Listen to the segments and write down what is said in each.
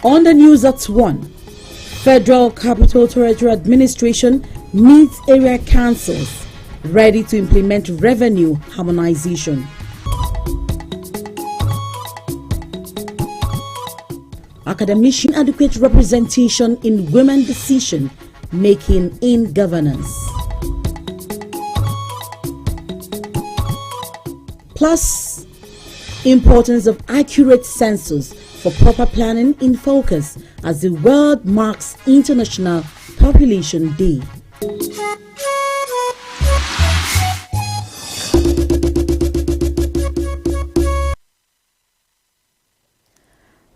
On the news at 1, Federal Capital Territory Administration meets area councils ready to implement revenue harmonization. Academician adequate representation in women decision making in governance. Plus, importance of accurate census for proper planning in focus as the world marks International Population Day.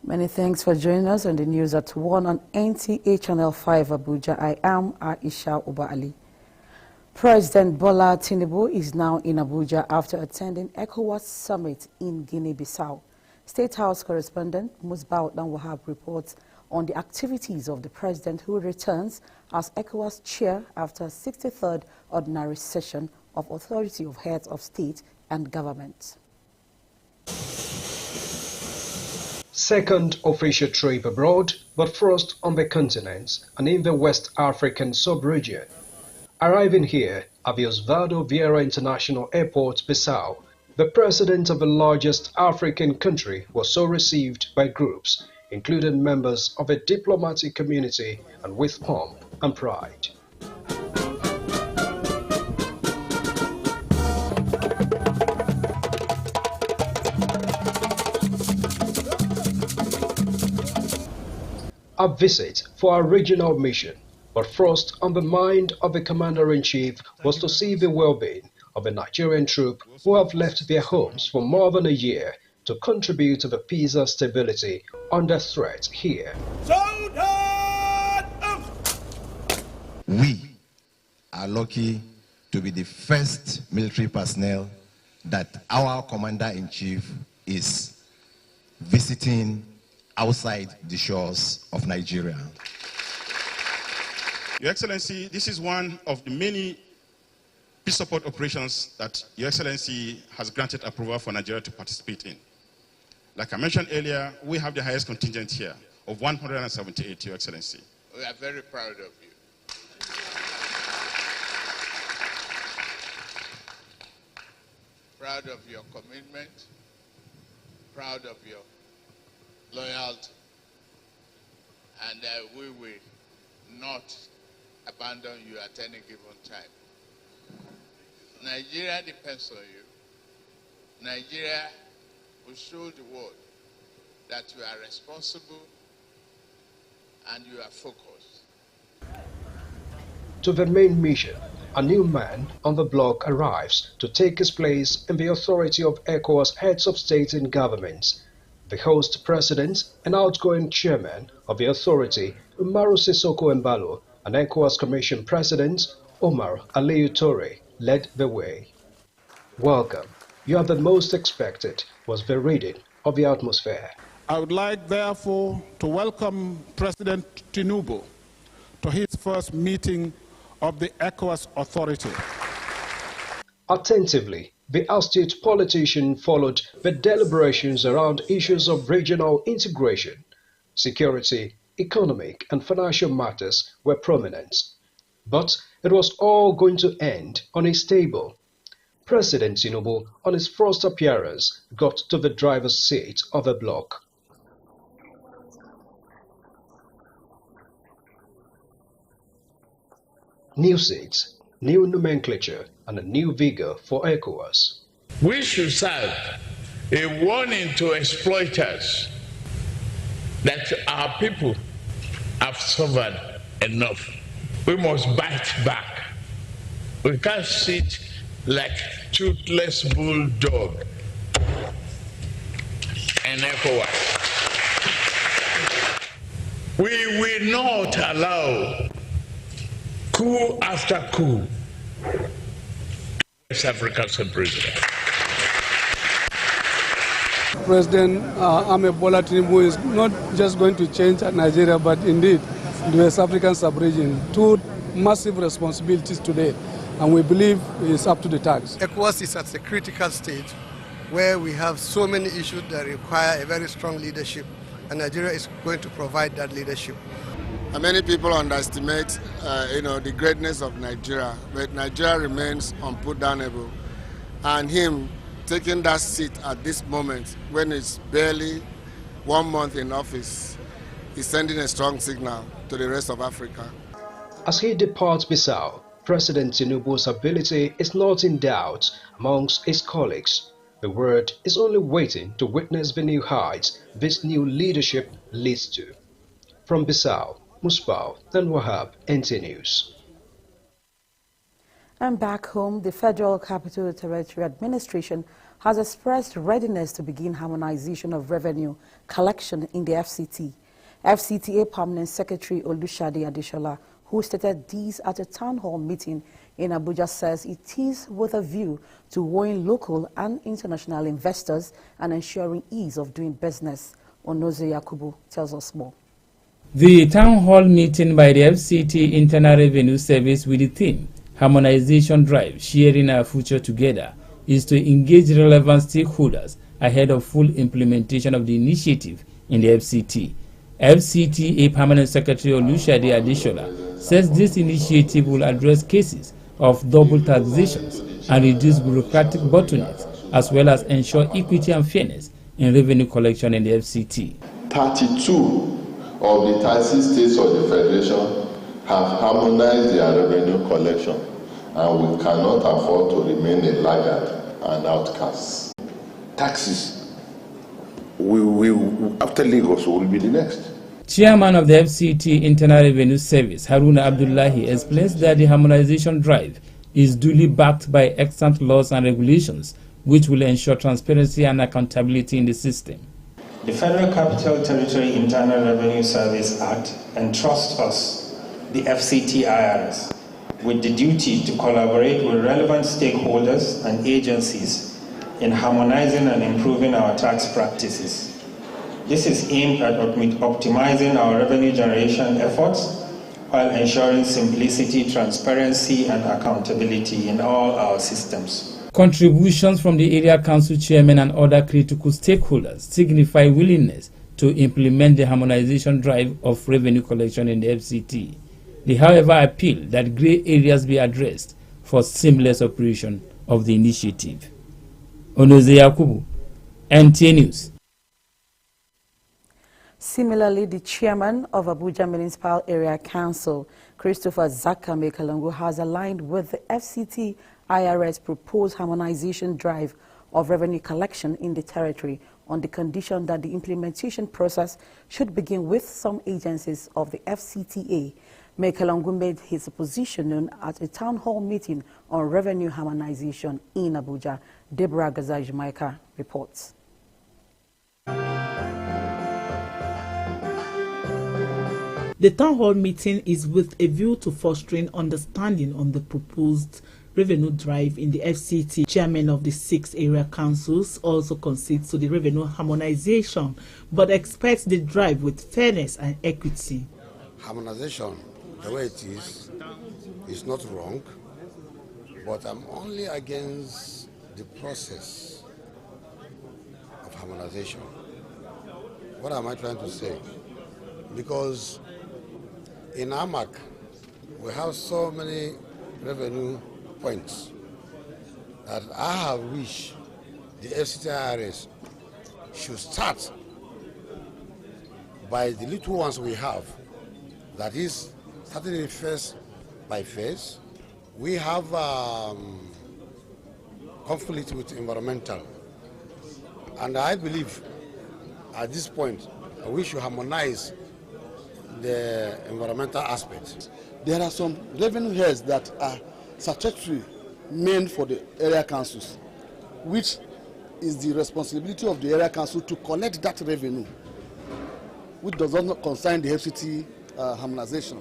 Many thanks for joining us on the news at 1 on Nta Channel 5 Abuja. I am Aisha Uba Ali. President Bola Tinubu is now in Abuja after attending ECOWAS summit in Guinea-Bissau. State House correspondent Musbao Wahab reports on the activities of the president, who returns as ECOWAS chair after 63rd ordinary session of Authority of Heads of State and Government. Second official trip abroad, but first on the continent and in the West African sub-region. Arriving here at the Osvaldo Vieira International Airport, Bissau, the president of the largest African country was so received by groups, including members of a diplomatic community, and with pomp and pride. A visit for a regional mission, but first on the mind of the commander-in-chief was to see the well-being of the Nigerian troops who have left their homes for more than a year to contribute to the peace and stability under threat here. We are lucky to be the first military personnel that our commander-in-chief is visiting outside the shores of Nigeria. Your Excellency, this is one of the many peace support operations that Your Excellency has granted approval for Nigeria to participate in. Like I mentioned earlier, we have the highest contingent here of 178, Your Excellency. We are very proud of you. Proud of your commitment, proud of your loyalty, and we will not abandon you at any given time. Nigeria depends on you. Nigeria will show the world that you are responsible and you are focused. To the main mission, a new man on the block arrives to take his place in the authority of ECOWAS heads of state and governments. The host president and outgoing chairman of the authority, Umaru Sissoko Embalo, and ECOWAS Commission President, Omar Aliyu Toure, led the way. Welcome. You are the most expected, was the reading of the atmosphere. I would like, therefore, to welcome President Tinubu to his first meeting of the ECOWAS Authority. Attentively, the astute politician followed the deliberations around issues of regional integration. Security, economic and financial matters were prominent. But it was all going to end on his table. President Tinubu, on his first appearance, got to the driver's seat of the block. New seats, new nomenclature, and a new vigor for ECOWAS. We should serve a warning to exploiters that our people have suffered enough. We must bite back. We can't sit like toothless bulldog in ECOWAS. We will not allow coup after coup West African sub-region. President Ahmed Bola Tinubu is not just going to change Nigeria, but indeed the West African sub-region. Two massive responsibilities today, and we believe it's up to the task. ECOWAS is at a critical stage where we have so many issues that require a very strong leadership and Nigeria is going to provide that leadership. And many people underestimate, the greatness of Nigeria, but Nigeria remains unputdownable. And him taking that seat at this moment, when it's barely 1 month in office, is sending a strong signal to the rest of Africa. As he departs Bissau, President Tinubu's ability is not in doubt amongst his colleagues. The world is only waiting to witness the new heights this new leadership leads to. From Bissau, Musbau and Wahab, NT News. And back home, the Federal Capital Territory Administration has expressed readiness to begin harmonization of revenue collection in the FCT. FCTA Permanent Secretary Olushade Adeshola, who stated this at a town hall meeting in Abuja, says it is with a view to wooing local and international investors and ensuring ease of doing business. Onoze Yakubu tells us more. The town hall meeting by the FCT Internal Revenue Service with the theme Harmonization Drive, Sharing Our Future Together is to engage relevant stakeholders ahead of full implementation of the initiative in the FCT. FCTA Permanent Secretary Olushade Adeshola says this initiative will address cases of double taxations and reduce bureaucratic bottlenecks, as well as ensure equity and fairness in revenue collection in the FCT. 32 of the 30 states of the Federation have harmonized their revenue collection, and we cannot afford to remain a laggard and outcast. Taxes, after Lagos, will be the next. Chairman of the FCT Internal Revenue Service, Haruna Abdullahi, explains that the harmonization drive is duly backed by extant laws and regulations, which will ensure transparency and accountability in the system. The Federal Capital Territory Internal Revenue Service Act entrusts us, the FCT IRS, with the duty to collaborate with relevant stakeholders and agencies in harmonizing and improving our tax practices. This is aimed at optimizing our revenue generation efforts while ensuring simplicity, transparency, and accountability in all our systems. Contributions from the area council chairman and other critical stakeholders signify willingness to implement the harmonization drive of revenue collection in the FCT. They, however, appeal that grey areas be addressed for seamless operation of the initiative. Onoze Yakubu, NTA News. Similarly, the chairman of Abuja Municipal Area Council, Christopher Zakame Kalungu, has aligned with the FCT IRS proposed harmonization drive of revenue collection in the territory on the condition that the implementation process should begin with some agencies of the FCTA. Kalungu made his position known at a town hall meeting on revenue harmonization in Abuja. Deborah Gazaj-Maika reports. The town hall meeting is with a view to fostering understanding on the proposed revenue drive in the FCT. Chairman of the 6 area councils also concedes to the revenue harmonization, but expects the drive with fairness and equity. Harmonization, the way it is not wrong, but I'm only against the process of harmonization. What am I trying to say? Because in AMAC, we have so many revenue points that I have wished the FCTIRS should start by the little ones we have, that is, starting in phase by phase. We have conflict with environmental, and I believe at this point we should harmonize the environmental aspect. There are some revenue heads that are statutory meant for the area councils, which is the responsibility of the area council to collect that revenue, which does not concern the FCT harmonization.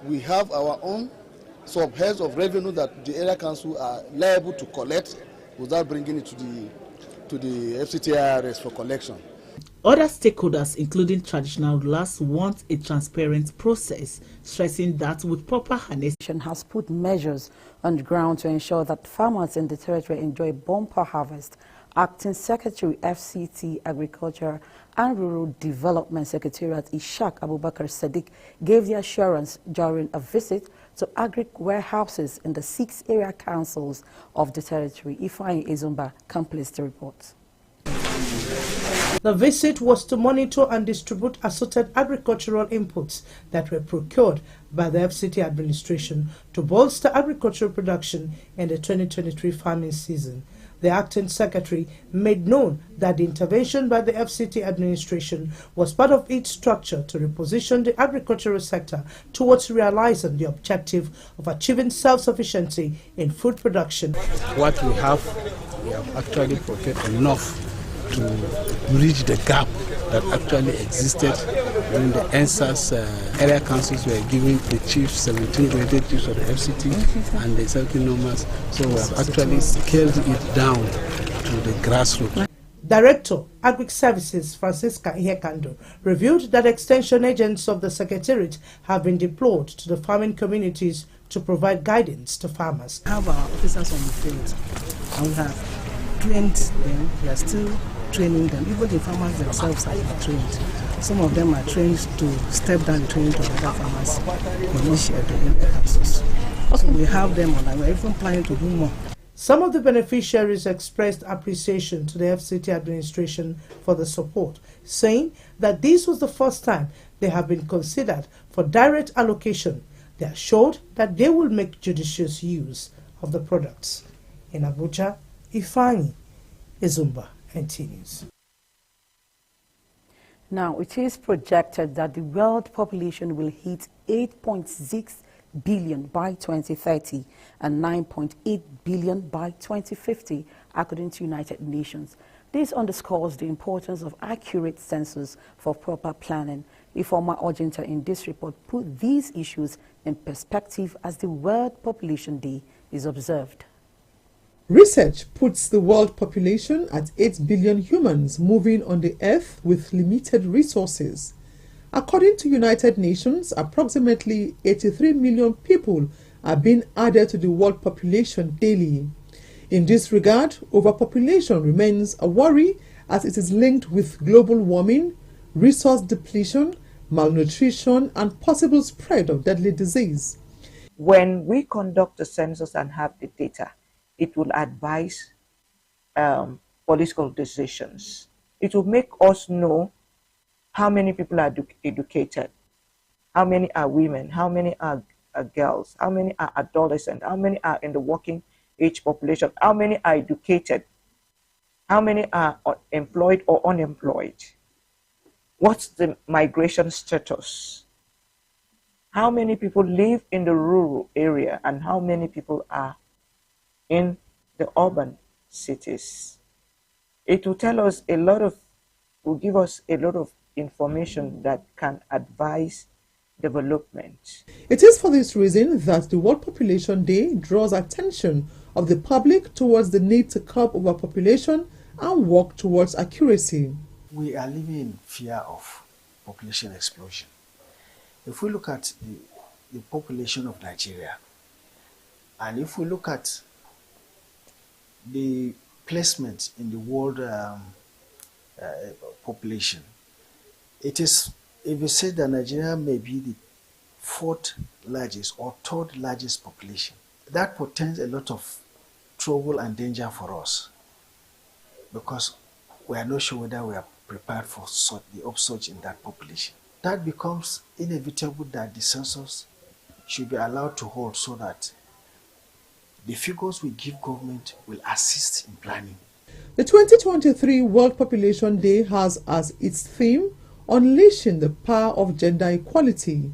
We have our own sub-heads of revenue that the area council are liable to collect without bringing it to the FCT IRS for collection. Other stakeholders, including traditional rulers, want a transparent process, stressing that with proper harnessing has put measures on the ground to ensure that farmers in the territory enjoy bumper harvest Acting Secretary, FCT, Agriculture and Rural Development Secretariat, Ishaq Abubakar Sadiq, gave the assurance during a visit to agri warehouses in the 6 area councils of the territory. Ifeanyi Ezumba completes the report. The visit was to monitor and distribute assorted agricultural inputs that were procured by the FCT administration to bolster agricultural production in the 2023 farming season. The acting secretary made known that the intervention by the FCT administration was part of its structure to reposition the agricultural sector towards realizing the objective of achieving self-sufficiency in food production. What we have actually procured enough to bridge the gap that actually existed when the NSAS area councils were giving the chiefs, 17 graded chiefs of the FCT and the circuit numbers. So we have actually scaled it down to the grassroots. Director, Agri Services, Francisca Ihekando, revealed that extension agents of the Secretariat have been deployed to the farming communities to provide guidance to farmers. We have our officers on the field and we have trained them. We are still training them. Even the farmers themselves have been trained. Some of them are trained to step down the training to other farmers in each of the councils. So we have them on, and we're even planning to do more. Some of the beneficiaries expressed appreciation to the FCT administration for the support, saying that this was the first time they have been considered for direct allocation. They assured that they will make judicious use of the products. In Abuja, Ifeanyi Ezumba, NT News. Now, it is projected that the world population will hit 8.6 billion by 2030 and 9.8 billion by 2050, according to United Nations. This underscores the importance of accurate census for proper planning. Ifeoma Ojinta in this report put these issues in perspective as the World Population Day is observed. Research puts the world population at 8 billion humans moving on the earth with limited resources. According to United Nations, approximately 83 million people are being added to the world population daily. In this regard, overpopulation remains a worry as it is linked with global warming, resource depletion, malnutrition, and possible spread of deadly disease. When we conduct the census and have the data, it will advise political decisions. It will make us know how many people are educated, how many are women, how many are girls, how many are adolescents, how many are in the working age population, how many are educated, how many are employed or unemployed, what's the migration status, how many people live in the rural area, and how many people are in the urban cities. It will tell us will give us a lot of information that can advise development. It is for this reason that the World Population Day draws attention of the public towards the need to curb overpopulation and work towards accuracy. We are living in fear of population explosion. If we look at the population of Nigeria, and if we look at the placement in the world population, it is, if you say that Nigeria may be the 4th largest or 3rd largest population, that portends a lot of trouble and danger for us, because we are not sure whether we are prepared for the upsurge in that population. That becomes inevitable that the census should be allowed to hold so that the figures we give government will assist in planning. The 2023 World Population Day has as its theme Unleashing the Power of Gender Equality.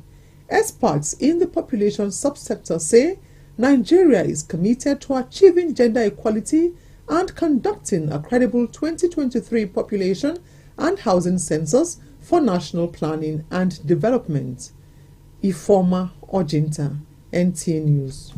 Experts in the population subsector say Nigeria is committed to achieving gender equality and conducting a credible 2023 population and housing census for national planning and development. Ifeoma Ojinta, NTA News.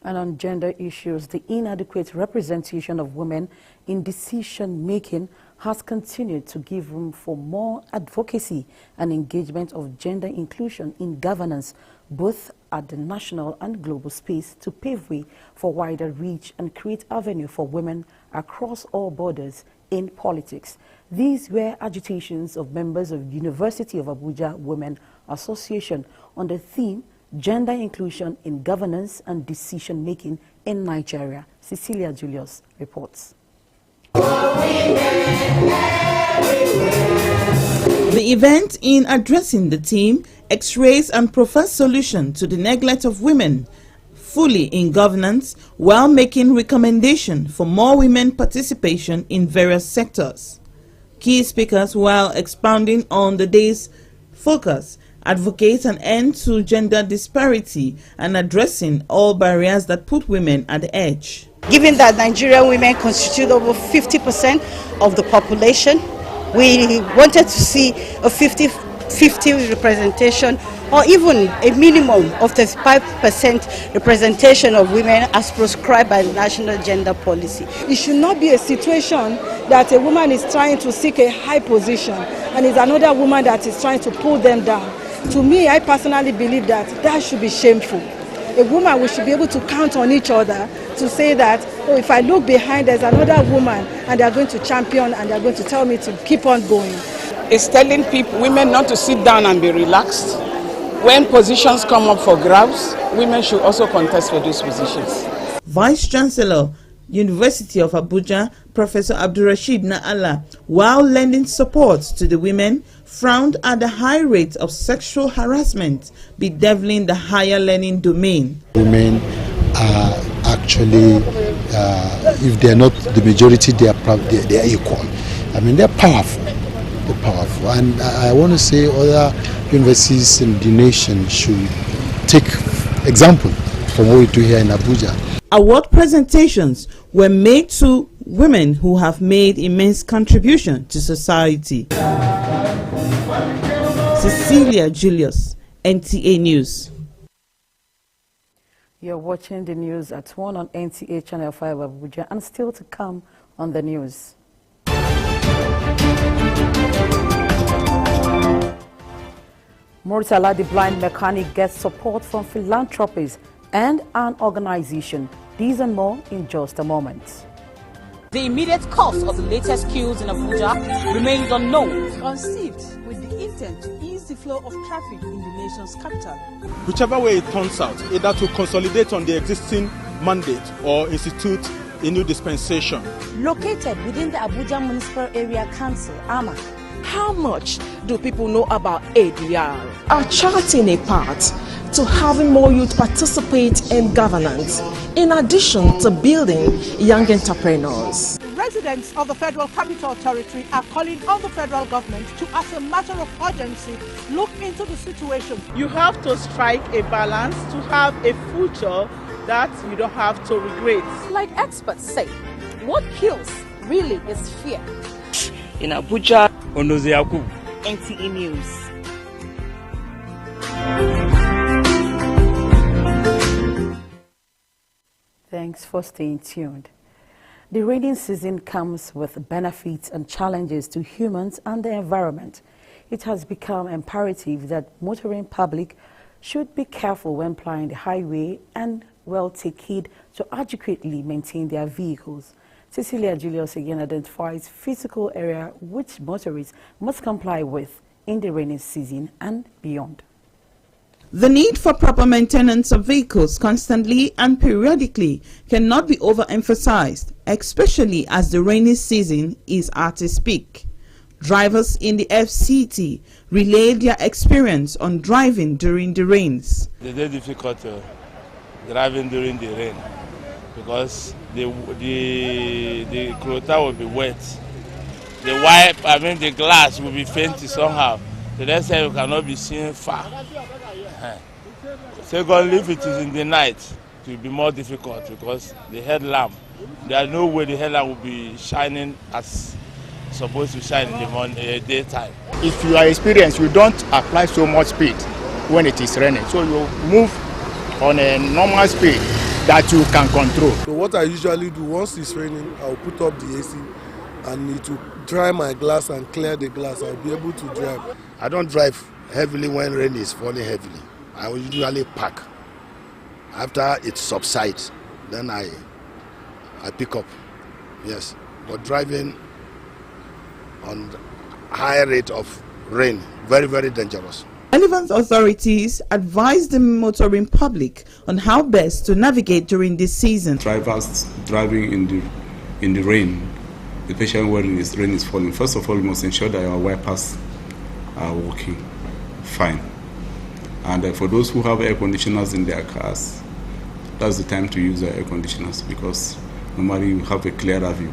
And on gender issues, the inadequate representation of women in decision-making has continued to give room for more advocacy and engagement of gender inclusion in governance, both at the national and global space, to pave way for wider reach and create avenue for women across all borders in politics. These were agitations of members of University of Abuja Women Association on the theme Gender Inclusion in Governance and Decision-Making in Nigeria. Cecilia Julius reports. The event, in addressing the theme, X-rays and proposed solution to the neglect of women fully in governance, while making recommendation for more women participation in various sectors. Key speakers, while expounding on the day's focus, advocate an end to gender disparity and addressing all barriers that put women at the edge. Given that Nigerian women constitute over 50% of the population, we wanted to see a 50-50 representation, or even a minimum of 35% representation of women as prescribed by the National Gender Policy. It should not be a situation that a woman is trying to seek a high position and is another woman that is trying to pull them down. To me, I personally believe that that should be shameful. A woman, we should be able to count on each other to say that, oh, if I look behind, there's another woman and they're going to champion and they're going to tell me to keep on going. It's telling women not to sit down and be relaxed. When positions come up for grabs, women should also contest for those positions. Vice Chancellor, University of Abuja, Professor Abdurrashid Na'ala, while lending support to the women, frowned at the high rate of sexual harassment bedeviling the higher learning domain. Women are actually, if they're not the majority, they are equal. I mean, they're powerful. They're powerful. And I want to say other universities in the nation should take example from what we do here in Abuja. Award presentations were made to women who have made immense contribution to society. Cecilia Julius, NTA News. You're watching the news at 1 on NTA Channel 5 Abuja, and still to come on the news. Murtala, the blind mechanic, gets support from philanthropists and an organization. These and more in just a moment. The immediate cause of the latest queues in Abuja remains unknown. Conceived with the intent to ease the flow of traffic in the nation's capital. Whichever way it turns out, either to consolidate on the existing mandate or institute a new dispensation. Located within the Abuja Municipal Area Council, AMA, how much do people know about ADR? Are charting a path to having more youth participate in governance, in addition to building young entrepreneurs. Residents of the Federal Capital Territory are calling on the federal government to, as a matter of urgency, look into the situation. You have to strike a balance to have a future that you don't have to regret. Like experts say, what kills really is fear. In Abuja, NTA News. Thanks for staying tuned. The rainy season comes with benefits and challenges to humans and the environment. It has become imperative that motoring public should be careful when plying the highway and take heed to adequately maintain their vehicles. Cecilia Julius again identifies physical area which motorists must comply with in the rainy season and beyond. The need for proper maintenance of vehicles constantly and periodically cannot be overemphasized, especially as the rainy season is at its peak. Drivers in the FCT relayed their experience on driving during the rains. It's very difficult driving during the rain because the clothes will be wet. The glass will be fainty somehow. So that's why you cannot be seen far. Secondly, if it is in the night, it will be more difficult because the headlamp, there is no way the headlamp will be shining as supposed to shine in the morning, daytime. If you are experienced, you don't apply so much speed when it is raining. So you move on a normal speed that you can control. So what I usually do, once it's raining, I'll put up the AC and it will dry my glass and clear the glass, I'll be able to drive. I don't drive heavily when rain is falling heavily. I will usually park. After it subsides, then I pick up. Yes, but driving on high rate of rain, very, very dangerous. Relevant authorities advise the motoring public on how best to navigate during this season. Drivers driving in the rain, especially when rain is falling, first of all, you must ensure that your wipers are working fine. And for those who have air conditioners in their cars, that's the time to use the air conditioners, because normally you have a clearer view.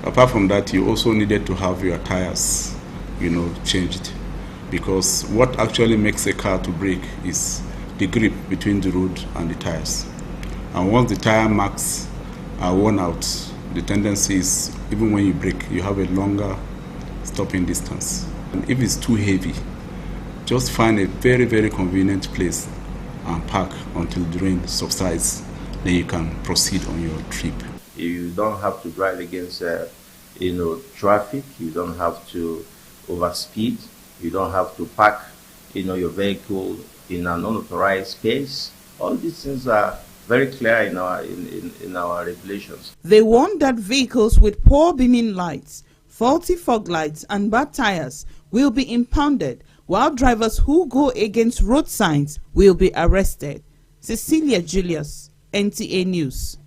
Apart from that, you also needed to have your tires, changed, because what actually makes a car to brake is the grip between the road and the tires. And once the tire marks are worn out, the tendency is, even when you brake, you have a longer stopping distance. And if it's too heavy, just find a very, very convenient place and park until the rain subsides. Then you can proceed on your trip. You don't have to drive against, traffic. You don't have to overspeed. You don't have to park, your vehicle in an unauthorized space. All these things are very clear in our regulations. They warn that vehicles with poor beaming lights, faulty fog lights, and bad tires will be impounded, while drivers who go against road signs will be arrested. Cecilia Julius, NTA News.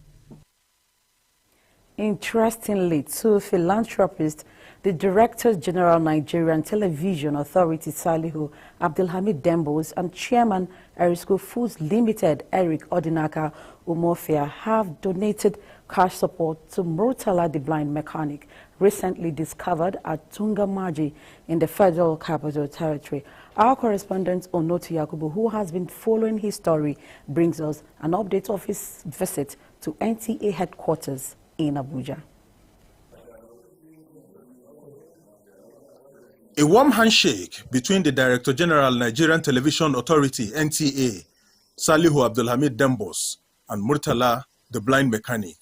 Interestingly, two philanthropists, the Director General Nigerian Television Authority Salihu Abdulhamid Dembos and Chairman Erisco Foods Limited Eric Odinaka Umofia, have donated cash support to Murtala the blind mechanic, recently discovered at Tungamaji in the Federal Capital Territory. Our correspondent Onotu Yakubu, who has been following his story, brings us an update of his visit to NTA headquarters in Abuja. A warm handshake between the Director General Nigerian Television Authority, NTA, Salihu Abdulhamid Dembos, and Murtala, the blind mechanic.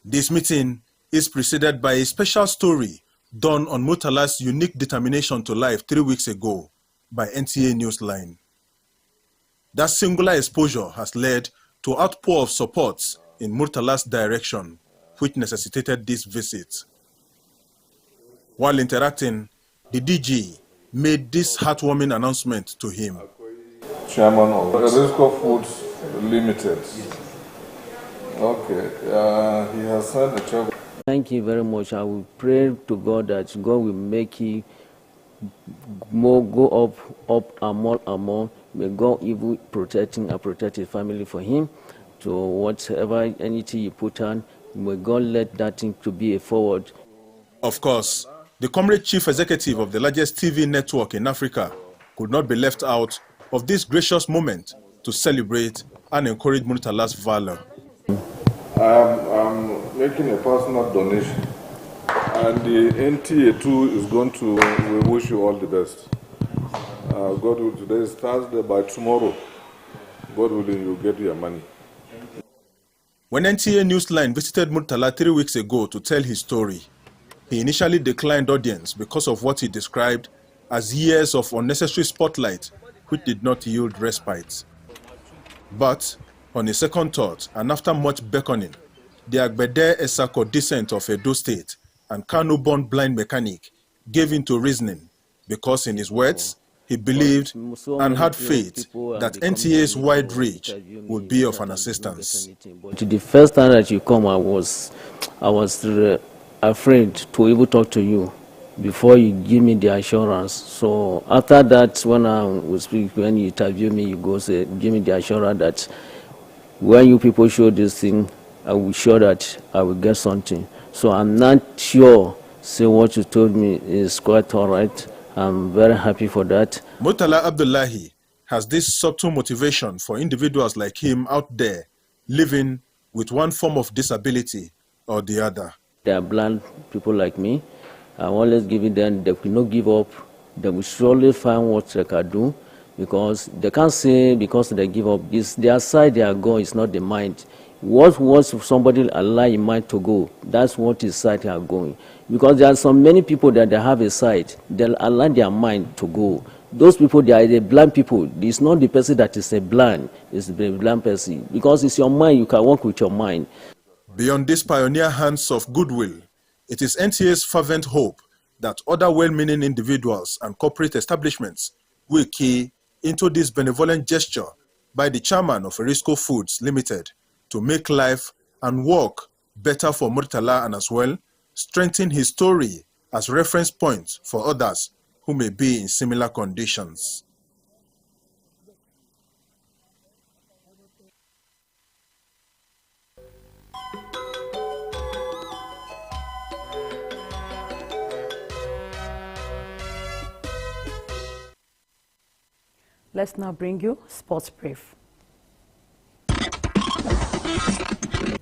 This meeting is preceded by a special story done on Murtala's unique determination to life 3 weeks ago by NTA Newsline. That singular exposure has led to outpour of support in Murtala's direction, which necessitated this visit. While interacting, the DG made this heartwarming announcement to him. Chairman of Erisco Foods Limited. Okay, he has sent a check. Thank you very much. I will pray to God that God will make you go up and more. May God even protect his family for him. So whatever, anything you put on, may God let that thing to be a forward. Of course, the comrade chief executive of the largest TV network in Africa could not be left out of this gracious moment to celebrate and encourage Murtala's valor. I'm making a personal donation, and the NTA too is going to, we wish you all the best. God will, today is Thursday, by tomorrow, God willing, you'll get your money. When NTA Newsline visited Murtala 3 weeks ago to tell his story, he initially declined audience because of what he described as years of unnecessary spotlight, which did not yield respite. But on a second thought, and after much beckoning, the Agbede Esako descent of Edo State and Kano-born blind mechanic gave in to reasoning, because in his words, he believed and had faith that NTA's wide reach would be of an assistance. The first time that you come, I was afraid to even talk to you before you give me the assurance. So after that, when you interview me, you go say, give me the assurance that when you people show this thing, I will show that I will get something. So I'm not sure, say what you told me is quite all right. I'm very happy for that. Murtala Abdullahi has this subtle motivation for individuals like him out there living with one form of disability or the other. There are blind people like me. I'm always giving them, they will not give up. They will surely find what they can do, because they can't say because they give up. It's their side they are going, it's not the mind. What was if somebody allow a mind to go? That's what his side are going. Because there are so many people that they have a side, they'll allow their mind to go. Those people, they are the blind people. It's not the person that is a blind, it's the blind person. Because it's your mind, you can work with your mind. Beyond these pioneer hands of goodwill, it is NTA's fervent hope that other well-meaning individuals and corporate establishments will key into this benevolent gesture by the chairman of Erisco Foods Limited to make life and work better for Murtala and as well strengthen his story as reference point for others who may be in similar conditions. Let's now bring you Sports Brief.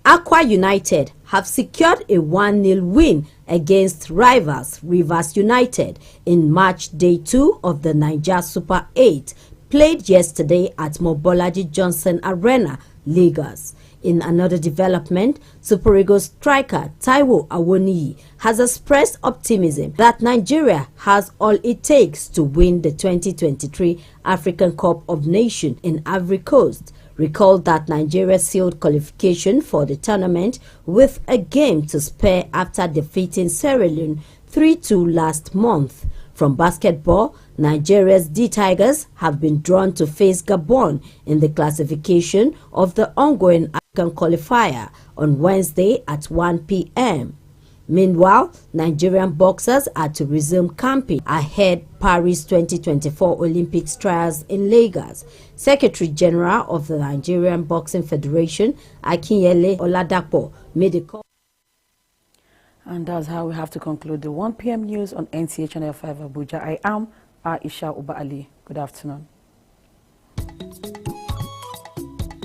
Aqua United have secured a 1-0 win against rivals Rivers United in match day 2 of the Niger Super 8 played yesterday at Mobolaji Johnson Arena, Lagos. In another development, Super Eagles striker Taiwo Awoniyi has expressed optimism that Nigeria has all it takes to win the 2023 African Cup of Nations in Ivory Coast. Recall that Nigeria sealed qualification for the tournament with a game to spare after defeating Sierra Leone 3-2 last month. From basketball, Nigeria's D-Tigers have been drawn to face Gabon in the classification of the ongoing African qualifier on Wednesday at 1 p.m. Meanwhile, Nigerian boxers are to resume camping ahead Paris 2024 Olympics trials in Lagos. Secretary General of the Nigerian Boxing Federation, Akinyele Oladapo, made a call. And that's how we have to conclude the 1 p.m. news on Nta Channel 5 Abuja. I am Aisha Uba Ali. Good afternoon.